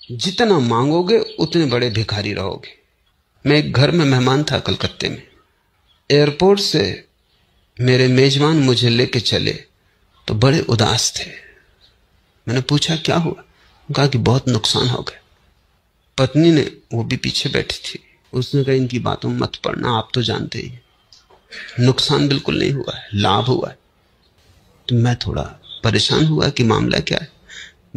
जितना मांगोगे उतने बड़े भिखारी रहोगे। मैं एक घर में मेहमान था कलकत्ते में। एयरपोर्ट से मेरे मेजबान मुझे लेके चले तो बड़े उदास थे। मैंने पूछा क्या हुआ? कहा कि बहुत नुकसान हो गया। पत्नी ने, वो भी पीछे बैठी थी, उसने कहा इनकी बातों में मत पड़ना, आप तो जानते ही नुकसान बिल्कुल नहीं हुआ है, लाभ हुआ है। तो मैं थोड़ा परेशान हुआ कि मामला क्या है।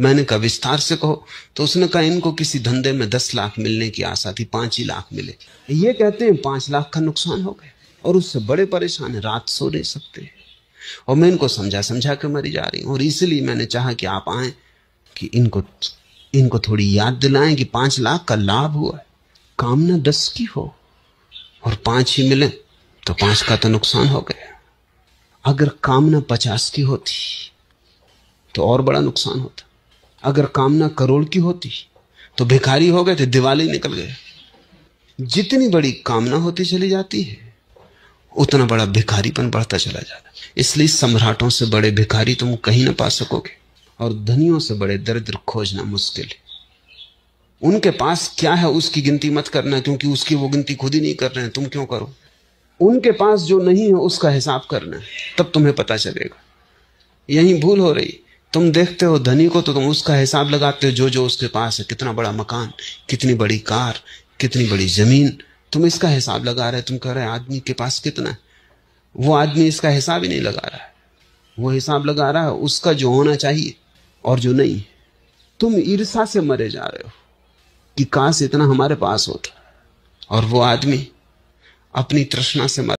मैंने कहा विस्तार से कहो। तो उसने कहा इनको किसी धंधे में 10 लाख मिलने की आशा थी, 5 ही लाख मिले। ये कहते हैं 5 लाख का नुकसान हो गया और उससे बड़े परेशान है, रात सो नहीं सकते। और मैं इनको समझा समझा के मरी जा रही हूं। और इसलिए मैंने चाहा कि आप आए कि इनको थोड़ी याद दिलाएं कि 5 लाख का लाभ हुआ है। कामना 10 की हो और 5 ही मिले तो 5 का तो नुकसान हो गया। अगर कामना 50 की होती तो और बड़ा नुकसान होता। अगर कामना करोड़ की होती तो भिखारी हो गए थे, दिवाली निकल गए। जितनी बड़ी कामना होती चली जाती है उतना बड़ा भिखारीपन बढ़ता चला जाता। इसलिए सम्राटों से बड़े भिखारी तुम कहीं ना पा सकोगे और धनियों से बड़े दरिद्र खोजना मुश्किल है। उनके पास क्या है उसकी गिनती मत करना, क्योंकि उसकी वो गिनती खुद ही नहीं कर रहे हैं, तुम क्यों करो। उनके पास जो नहीं है उसका हिसाब करना है, तब तुम्हें पता चलेगा। यही भूल हो रही। तुम देखते हो धनी को तो तुम उसका हिसाब लगाते हो जो जो उसके पास है, कितना बड़ा मकान, कितनी बड़ी कार, कितनी बड़ी जमीन, तुम इसका हिसाब लगा रहे। तुम कह रहे आदमी के पास कितना है। वो आदमी इसका हिसाब ही नहीं लगा रहा है, वो हिसाब लगा रहा है उसका जो होना चाहिए और जो नहीं। तुम ईर्ष्या से मरे जा रहे हो कि काश इतना हमारे पास होता, और वो आदमी अपनी तृष्णा से मर